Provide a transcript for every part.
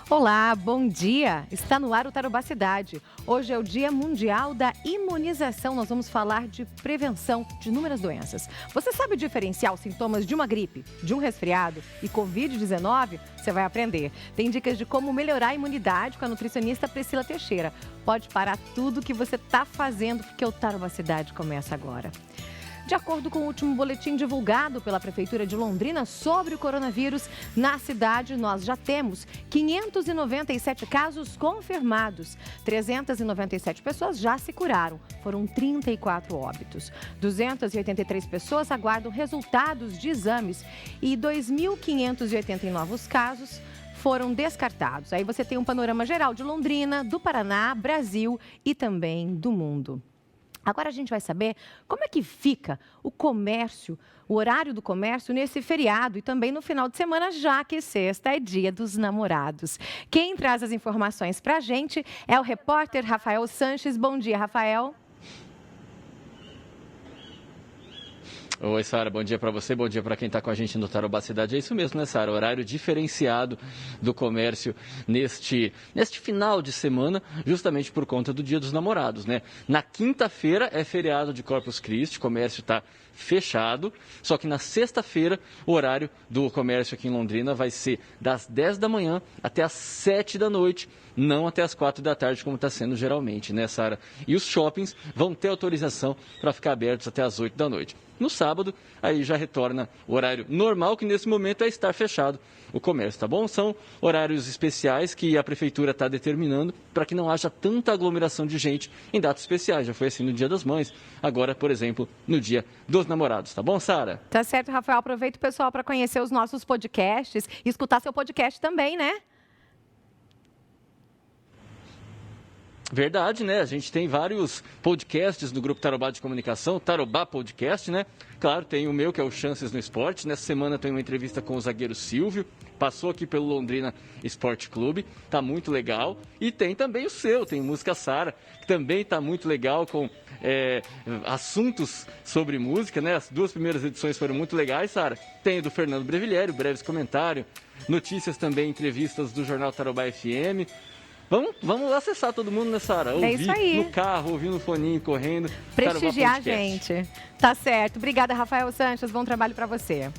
Olá, bom dia! Está no ar o Tarobá Cidade. Hoje é o Dia Mundial da Imunização. Nós vamos falar de prevenção de inúmeras doenças. Você sabe diferenciar os sintomas de uma gripe, de um resfriado e Covid-19? Você vai aprender. Tem dicas de como melhorar a imunidade com a nutricionista Priscila Teixeira. Pode parar tudo o que você está fazendo, porque o Tarobá Cidade começa agora. De acordo com o último boletim divulgado pela Prefeitura de Londrina sobre o coronavírus, na cidade nós já temos 597 casos confirmados. 397 pessoas já se curaram. Foram 34 óbitos. 283 pessoas aguardam resultados de exames e 2.580 novos casos foram descartados. Aí você tem um panorama geral de Londrina, do Paraná, Brasil e também do mundo. Agora a gente vai saber como é que fica o comércio, o horário do comércio nesse feriado e também no final de semana, já que sexta é Dia dos Namorados. Quem traz as informações para a gente é o repórter Rafael Sanches. Bom dia, Rafael. Oi, Sara, bom dia para você, bom dia para quem está com a gente no Tarobá Cidade. É isso mesmo, né, Sara? Horário diferenciado do comércio neste final de semana, justamente por conta do Dia dos Namorados, né? Na quinta-feira é feriado de Corpus Christi, o comércio está fechado, só que na sexta-feira o horário do comércio aqui em Londrina vai ser das 10 da manhã até as 7 da noite, não até as 4 da tarde, como está sendo geralmente, né, Sara? E os shoppings vão ter autorização para ficar abertos até as 8 da noite. No sábado, aí já retorna o horário normal, que nesse momento é estar fechado o comércio, tá bom? São horários especiais que a Prefeitura está determinando para que não haja tanta aglomeração de gente em datas especiais. Já foi assim no Dia das Mães, agora, por exemplo, no Dia dos Namorados, tá bom, Sara? Tá certo, Rafael. Aproveita o pessoal para conhecer os nossos podcasts e escutar seu podcast também, né? Verdade, né? A gente tem vários podcasts no Grupo Tarobá de Comunicação, Tarobá Podcast, né? Claro, tem o meu, que é o Chances no Esporte. Nessa semana tem uma entrevista com o zagueiro Silvio, passou aqui pelo Londrina Esporte Clube, tá muito legal. E tem também o seu, tem Música Sara, que também tá muito legal, com assuntos sobre música, né? As duas primeiras edições foram muito legais, Sara. Tem o do Fernando Breviglieri, breves comentários, notícias também, entrevistas do Jornal Tarobá FM. Vamos acessar todo mundo, né, Sara? É isso aí. No carro, ouvir no foninho, correndo. Prestigiar a gente. Tá certo. Obrigada, Rafael Sanches. Bom trabalho para você.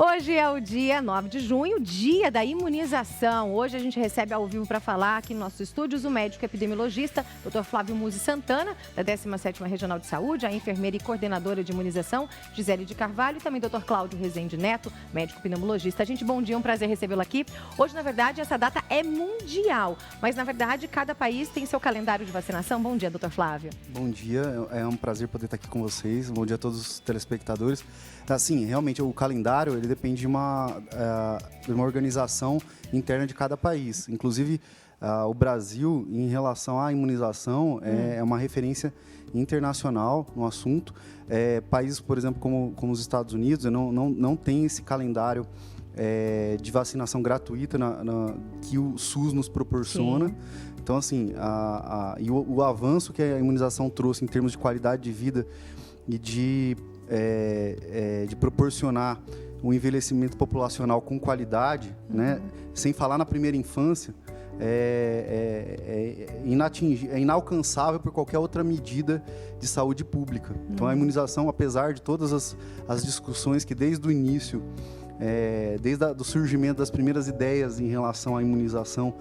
Hoje é o dia 9 de junho, dia da imunização. Hoje a gente recebe ao vivo para falar aqui nos nossos estúdios o médico epidemiologista, Dr. Flávio Musi Santana, da 17ª Regional de Saúde, a enfermeira e coordenadora de imunização, Gisele de Carvalho, e também Dr. Cláudio Rezende Neto, médico pneumologista. Gente, bom dia, um prazer recebê-lo aqui. Hoje, na verdade, essa data é mundial, mas, na verdade, cada país tem seu calendário de vacinação. Bom dia, Dr. Flávio. Bom dia, é um prazer poder estar aqui com vocês. Bom dia a todos os telespectadores. Assim, realmente, o calendário, ele depende de uma organização interna de cada país. Inclusive, o Brasil, em relação à imunização, é uma referência internacional no assunto. Países, por exemplo, como os Estados Unidos, não tem esse calendário de vacinação gratuita que o SUS nos proporciona. Sim. Então, assim, o avanço que a imunização trouxe em termos de qualidade de vida e de proporcionar um envelhecimento populacional com qualidade, né? Sem falar na primeira infância, é inalcançável por qualquer outra medida de saúde pública. Então, a imunização, apesar de todas as discussões que desde o início, desde o surgimento das primeiras ideias em relação à imunização,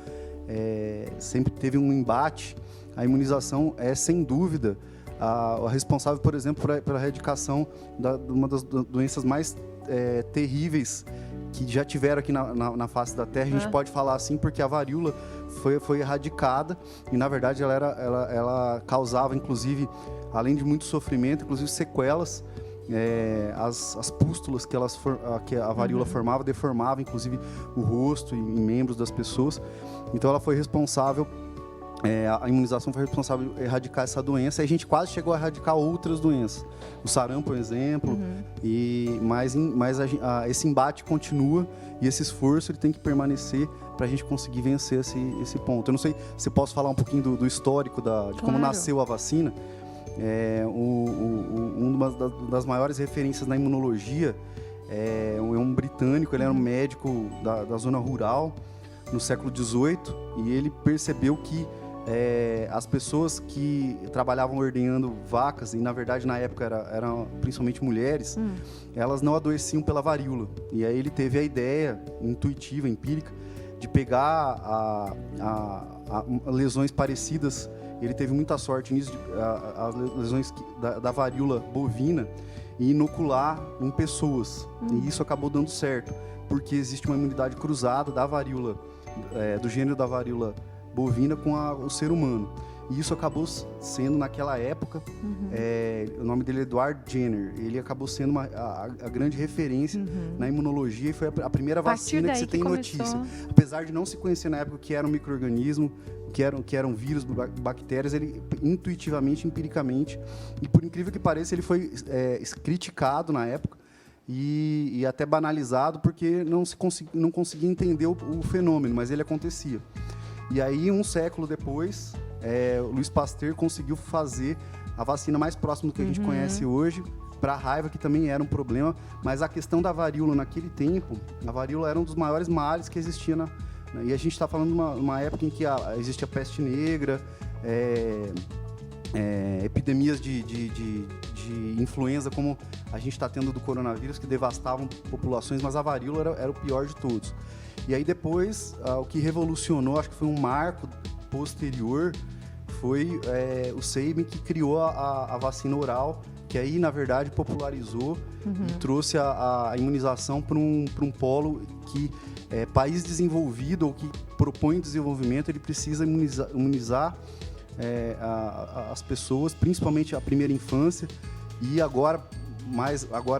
sempre teve um embate, a imunização é, sem dúvida, a responsável, por exemplo, pela erradicação de uma das doenças mais terríveis que já tiveram aqui na face da Terra. A gente pode falar assim porque a varíola foi erradicada e, na verdade, ela causava, inclusive, além de muito sofrimento, inclusive sequelas. As pústulas que a varíola formava, deformava, inclusive, o rosto e membros das pessoas. Então, ela foi responsável... a imunização foi responsável por erradicar essa doença e a gente quase chegou a erradicar outras doenças. O sarampo, por exemplo, mas esse embate continua e esse esforço ele tem que permanecer para a gente conseguir vencer esse ponto. Eu não sei se posso falar um pouquinho do histórico de como nasceu a vacina. Uma das maiores referências na imunologia é um britânico, ele era um médico da zona rural, no século XVIII, e ele percebeu que as pessoas que trabalhavam ordenhando vacas, e na verdade na época eram principalmente mulheres, elas não adoeciam pela varíola. E aí ele teve a ideia intuitiva, empírica, de pegar lesões parecidas. Ele teve muita sorte nisso, as lesões da varíola bovina, e inocular em pessoas. E isso acabou dando certo, porque existe uma imunidade cruzada da varíola, do gênero da varíola bovina com o ser humano. E isso acabou sendo, naquela época, o nome dele é Edward Jenner. Ele acabou sendo a grande referência na imunologia, e foi a primeira vacina que se tem notícia. Apesar de não se conhecer na época o que era um micro-organismo, que eram vírus, bactérias, ele intuitivamente, empiricamente, e por incrível que pareça, ele foi criticado na época e até banalizado, porque não conseguia entender o fenômeno, mas ele acontecia. E aí, um século depois, o Louis Pasteur conseguiu fazer a vacina mais próxima do que a gente conhece hoje, para a raiva, que também era um problema. Mas a questão da varíola, naquele tempo, a varíola era um dos maiores males que existia e a gente está falando de uma época em que existe a peste negra, epidemias de influenza, como a gente está tendo do coronavírus, que devastavam populações, mas a varíola era o pior de todos. E aí depois, o que revolucionou, acho que foi um marco posterior, foi o Sabin, que criou a vacina oral, que aí, na verdade, popularizou e trouxe a imunização para um polo que país desenvolvido ou que propõe desenvolvimento, ele precisa imunizar as pessoas, principalmente a primeira infância. E agora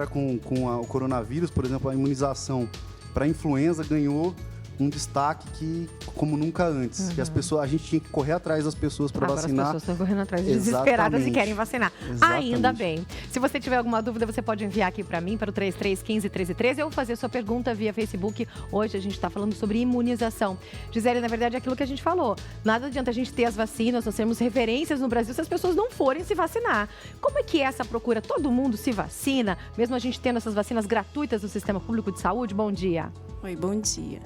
com o coronavírus, por exemplo, a imunização para a influenza ganhou um destaque como nunca antes. Que a gente tinha que correr atrás das pessoas para vacinar. As pessoas estão correndo atrás, desesperadas, e querem vacinar. Exatamente. Ainda bem. Se você tiver alguma dúvida, você pode enviar aqui para mim, para o 3315-1313, ou fazer sua pergunta via Facebook. Hoje a gente está falando sobre imunização. Gisele, na verdade, é aquilo que a gente falou. Nada adianta a gente ter as vacinas, nós termos referências no Brasil, se as pessoas não forem se vacinar. Como é que é essa procura? Todo mundo se vacina? Mesmo a gente tendo essas vacinas gratuitas do Sistema Público de Saúde? Bom dia. Oi, bom dia.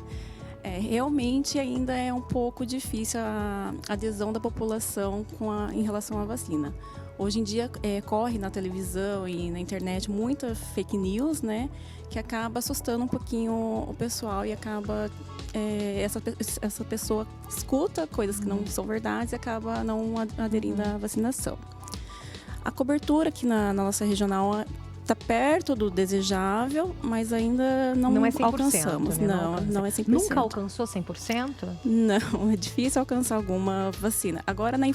Realmente ainda é um pouco difícil a adesão da população em relação à vacina. Hoje em dia corre na televisão e na internet muita fake news, né, que acaba assustando um pouquinho o pessoal e acaba essa pessoa escuta coisas que não são verdades e acaba não aderindo à vacinação. A cobertura aqui na nossa regional está perto do desejável, mas ainda não é 100%, alcançamos. Né? Não é 100%. Nunca alcançou 100%? Não, é difícil alcançar alguma vacina. Agora, na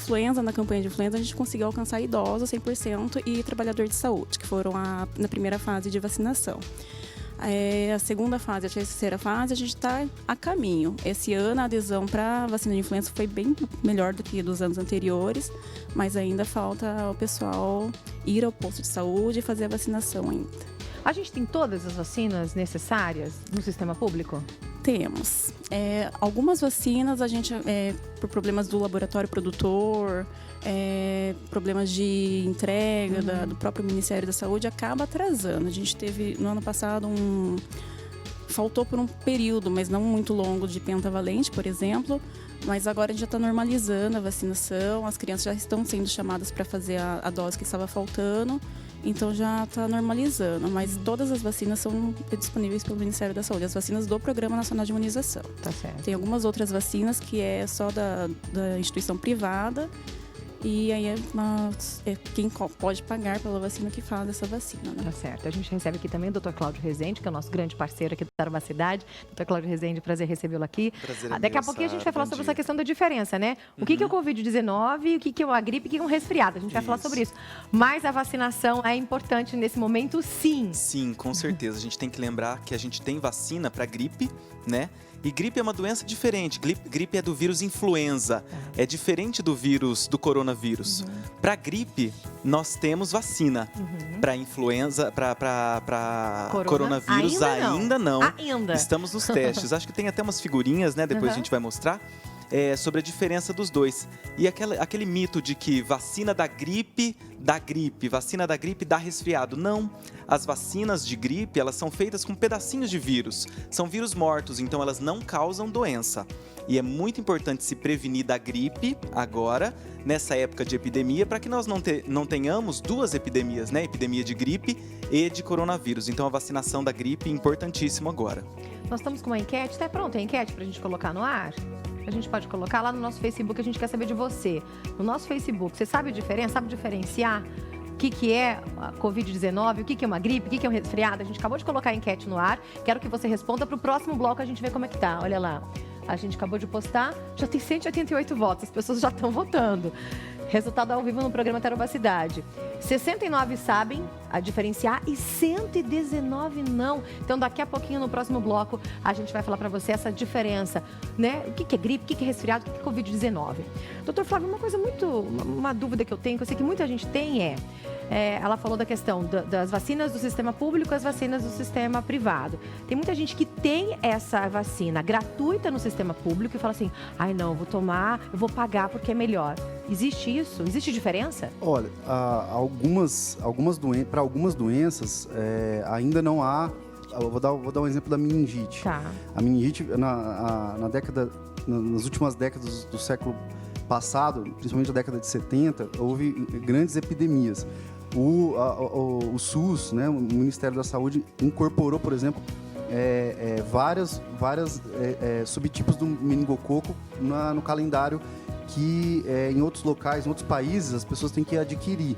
campanha de influenza, a gente conseguiu alcançar idosos 100% e trabalhador de saúde, que foram na primeira fase de vacinação. A segunda fase, a terceira fase, a gente está a caminho. Esse ano a adesão para a vacina de influenza foi bem melhor do que dos anos anteriores, mas ainda falta o pessoal ir ao posto de saúde e fazer a vacinação ainda. A gente tem todas as vacinas necessárias no sistema público? Temos. Algumas vacinas, a gente, por problemas do laboratório produtor, problemas de entrega do próprio Ministério da Saúde, acaba atrasando. A gente teve, no ano passado, faltou por um período, mas não muito longo, de pentavalente, por exemplo. Mas agora a gente já está normalizando a vacinação, as crianças já estão sendo chamadas para fazer a dose que estava faltando. Então já está normalizando, mas todas as vacinas são disponíveis pelo Ministério da Saúde, as vacinas do Programa Nacional de Imunização. Tá certo. Tem algumas outras vacinas que é só da instituição privada, e aí quem pode pagar pela vacina que faz essa vacina, né? Tá certo. A gente recebe aqui também o Dr. Cláudio Rezende, que é o nosso grande parceiro aqui do Tarobaccidade. Dr. Cláudio Rezende, prazer recebê-lo aqui. Prazer é Daqui a pouquinho a gente vai falar sobre essa questão da diferença, né? O que é o Covid-19, o que é uma gripe, o que é um resfriado. A gente vai falar sobre isso. Mas a vacinação é importante nesse momento, sim. Sim, com certeza. A gente tem que lembrar que a gente tem vacina para gripe, né? E gripe é uma doença diferente. Gripe é do vírus influenza. É diferente do vírus do coronavírus. Para gripe, nós temos vacina. Para influenza, para coronavírus, ainda não. Ainda. Estamos nos testes. Acho que tem até umas figurinhas, né? Depois a gente vai mostrar. sobre a diferença dos dois. E aquele mito de que vacina da gripe dá gripe, vacina da gripe dá resfriado. Não, as vacinas de gripe, elas são feitas com pedacinhos de vírus. São vírus mortos, então elas não causam doença. E é muito importante se prevenir da gripe agora, nessa época de epidemia, para que nós não tenhamos duas epidemias, né? Epidemia de gripe e de coronavírus. Então a vacinação da gripe é importantíssimo agora. Nós estamos com uma enquete, está pronta a enquete para a gente colocar no ar? A gente pode colocar lá no nosso Facebook, a gente quer saber de você. No nosso Facebook, você sabe a diferença, sabe diferenciar o que é a Covid-19, o que é uma gripe, o que é um resfriado? A gente acabou de colocar a enquete no ar, quero que você responda para o próximo bloco, a gente vê como é que tá, olha lá. A gente acabou de postar, já tem 188 votos, as pessoas já estão votando. Resultado ao vivo no programa Tarobacidade. 69 sabem a diferenciar e 119 não. Então, daqui a pouquinho, no próximo bloco, a gente vai falar para você essa diferença, né? O que é gripe, o que é resfriado, o que é Covid-19. Doutor Flávio, uma dúvida que eu tenho, que eu sei que muita gente tem ela falou da questão das vacinas do sistema público e as vacinas do sistema privado. Tem muita gente que tem essa vacina gratuita no sistema público e fala assim, ai não, vou tomar, eu vou pagar porque é melhor. Existe isso? Existe diferença? Olha, para algumas doenças ainda não há. Eu vou dar um exemplo da meningite. Tá. A meningite, nas últimas décadas do século passado, principalmente na década de 70, houve grandes epidemias. O SUS, né, o Ministério da Saúde, incorporou, por exemplo, várias subtipos do meningococo no calendário que em outros locais, em outros países, as pessoas têm que adquirir.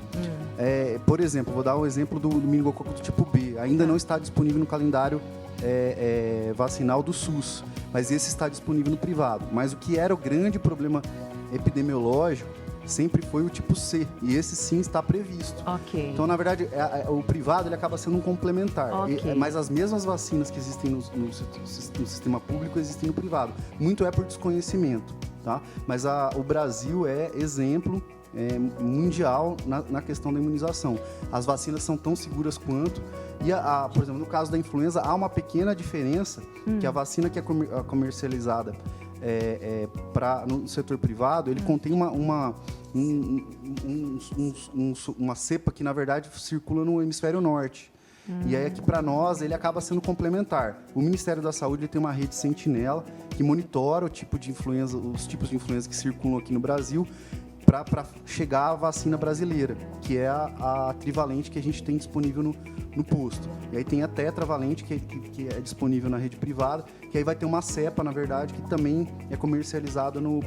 Por exemplo, vou dar o exemplo do meningococo do tipo B. Ainda não está disponível no calendário vacinal do SUS, mas esse está disponível no privado. Mas o que era o grande problema epidemiológico sempre foi o tipo C, e esse sim está previsto. Ok. Então, na verdade, o privado ele acaba sendo um complementar, Ok. mas as mesmas vacinas que existem no sistema público existem no privado. Muito é por desconhecimento, tá? Mas o Brasil é exemplo mundial na questão da imunização. As vacinas são tão seguras quanto, e por exemplo, no caso da influenza, há uma pequena diferença, que a vacina que é comercializada no setor privado, ele contém uma cepa que, na verdade, circula no hemisfério norte. E aí, aqui para nós, ele acaba sendo complementar. O Ministério da Saúde tem uma rede sentinela que monitora os tipos de influenza que circulam aqui no Brasil, para chegar à vacina brasileira, que é a trivalente que a gente tem disponível no posto. E aí tem a tetravalente, que é disponível na rede privada, que aí vai ter uma cepa, na verdade, que também é comercializada no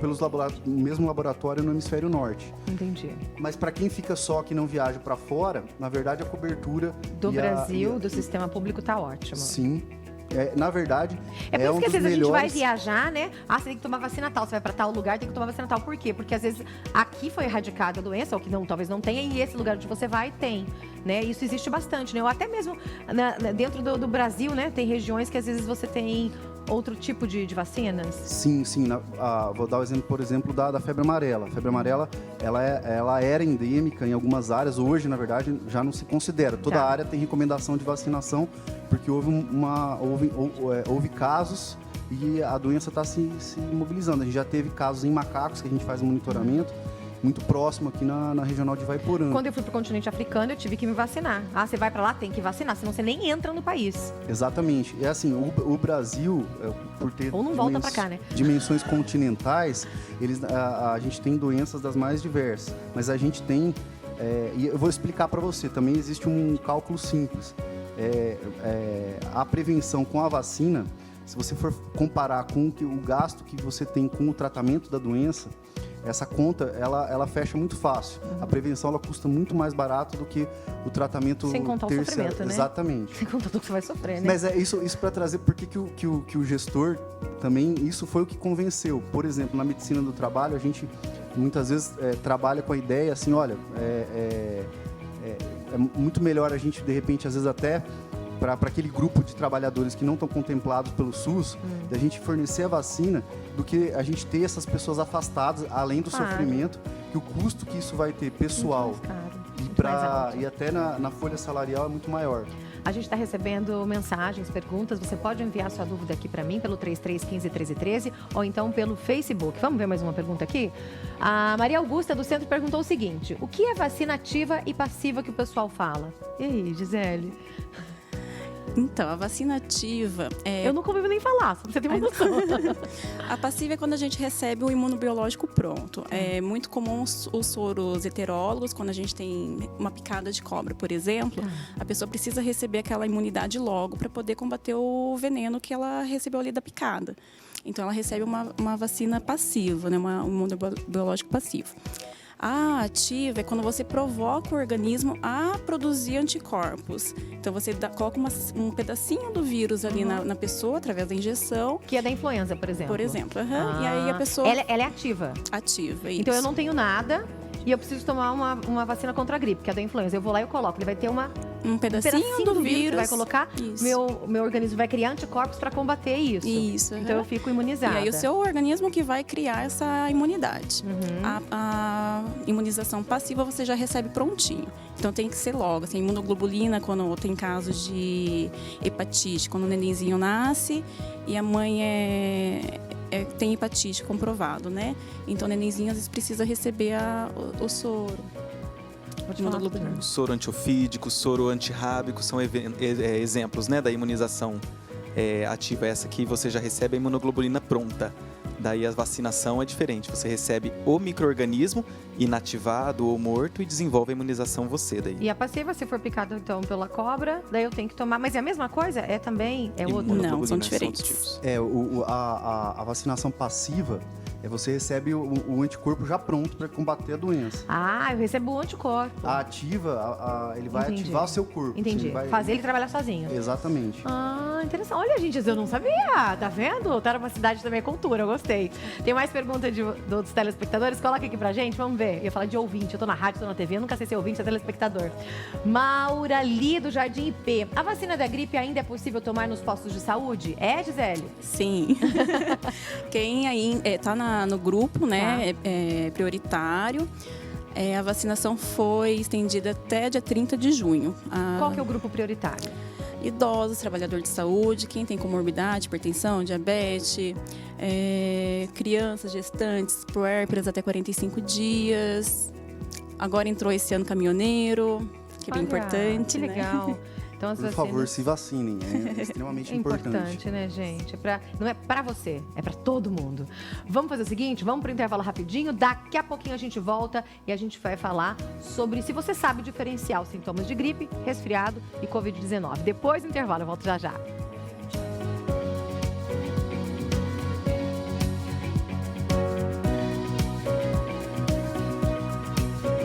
mesmo laboratório no hemisfério norte. Entendi. Mas para quem fica só, que não viaja para fora, na verdade a cobertura do Brasil, do sistema público, tá ótimo. Sim. Na verdade, por isso que às vezes a gente vai melhores... viajar, né? Você tem que tomar vacina tal, você vai pra tal lugar, tem que tomar vacina tal. Por quê? Porque às vezes aqui foi erradicada a doença, ou que talvez não tenha, e esse lugar onde você vai tem, né? Isso existe bastante, né? Ou até mesmo dentro do Brasil, né? Tem regiões que às vezes você tem outro tipo de vacinas. Sim. Vou dar o exemplo, por exemplo, da febre amarela. A febre amarela, ela era endêmica em algumas áreas. Hoje, na verdade, já não se considera. Toda área tem recomendação de vacinação, porque houve casos e a doença está se mobilizando. A gente já teve casos em macacos, que a gente faz um monitoramento muito próximo aqui na regional de Vaiporã. Quando eu fui para o continente africano, eu tive que me vacinar. Você vai para lá, tem que vacinar, senão você nem entra no país. Exatamente. É assim, o Brasil, por ter ou não volta para cá, né? dimensões continentais, a gente tem doenças das mais diversas, mas a gente tem, e eu vou explicar para você, também existe um cálculo simples. A prevenção com a vacina, se você for comparar com o gasto que você tem com o tratamento da doença, essa conta, ela fecha muito fácil. A prevenção, ela custa muito mais barato do que o tratamento sem contar o sofrimento, né? Exatamente. Sem contar tudo que você vai sofrer, né? Mas isso para trazer, porque que o gestor também, isso foi o que convenceu. Por exemplo, na medicina do trabalho, a gente muitas vezes trabalha com a ideia assim, olha, é muito melhor a gente, de repente, às vezes até para aquele grupo de trabalhadores que não estão contemplados pelo SUS, da gente fornecer a vacina, do que a gente ter essas pessoas afastadas, além do sofrimento, que o custo que isso vai ter pessoal e até na folha salarial é muito maior. A gente está recebendo mensagens, perguntas. Você pode enviar sua dúvida aqui para mim pelo 3315-1313 ou então pelo Facebook. Vamos ver mais uma pergunta aqui? A Maria Augusta do Centro perguntou o seguinte: o que é vacina ativa e passiva que o pessoal fala? E aí, Gisele? Então, a vacina ativa é... Eu nunca ouvi nem falar, só pra você ter uma noção. A passiva é quando a gente recebe o imunobiológico pronto. É muito comum os soros heterólogos, quando a gente tem uma picada de cobra, por exemplo, a pessoa precisa receber aquela imunidade logo para poder combater o veneno que ela recebeu ali da picada. Então, ela recebe uma vacina passiva, né? Um imunobiológico passivo. A ativa é quando você provoca o organismo a produzir anticorpos. Então, você coloca um pedacinho do vírus ali na pessoa, através da injeção. Que é da influenza, por exemplo. Por exemplo. E aí a pessoa... Ela é ativa? Ativa, isso. Então, eu não tenho nada e eu preciso tomar uma vacina contra a gripe, que é da influenza. Eu vou lá e eu coloco. Ele vai ter um pedacinho do vírus. Que vai colocar, meu organismo vai criar anticorpos para combater isso. Isso. Então eu fico imunizada. E aí o seu organismo que vai criar essa imunidade. A imunização passiva você já recebe prontinho. Então tem que ser logo. Assim, imunoglobulina quando tem casos de hepatite, quando o nenenzinho nasce e a mãe tem hepatite comprovado, né? Então o nenenzinho às vezes precisa receber o soro. O soro antiofídico, soro antirrábico são exemplos, né, da imunização ativa. Essa aqui você já recebe a imunoglobulina pronta. Daí a vacinação é diferente. Você recebe o micro-organismo inativado ou morto e desenvolve a imunização você daí. E a passiva, se for picado então pela cobra, daí eu tenho que tomar. Mas é a mesma coisa? É outra? Não, são diferentes. A vacinação passiva você recebe o anticorpo já pronto para combater a doença. Eu recebo o anticorpo. A ativa, ele vai ativar o seu corpo. Entendi. Fazer ele trabalhar sozinho. Exatamente. Interessante. Olha, gente, eu não sabia. Tá vendo? Cidade também é cultura, eu gostei. Tem mais pergunta dos telespectadores? Coloca aqui pra gente, vamos ver. Eu ia falar de ouvinte, eu tô na rádio, tô na TV, eu nunca sei se é ouvinte, se é telespectador. Maurali, do Jardim IP. A vacina da gripe ainda é possível tomar nos postos de saúde? É, Gisele? Sim. Quem aí tá no grupo, né, é prioritário. A vacinação foi estendida até dia 30 de junho. Qual que é o grupo prioritário? Idosos, trabalhador de saúde, quem tem comorbidade, hipertensão, diabetes, crianças, gestantes, puérperas até 45 dias. Agora entrou esse ano caminhoneiro, que é bem importante. Que legal. Né? Então, por favor, se vacinem. É extremamente importante. É importante, né, gente? Não é pra você, é pra todo mundo. Vamos fazer o seguinte, vamos pro intervalo rapidinho. Daqui a pouquinho a gente volta e a gente vai falar sobre se você sabe diferenciar os sintomas de gripe, resfriado e Covid-19. Depois do intervalo, eu volto já já.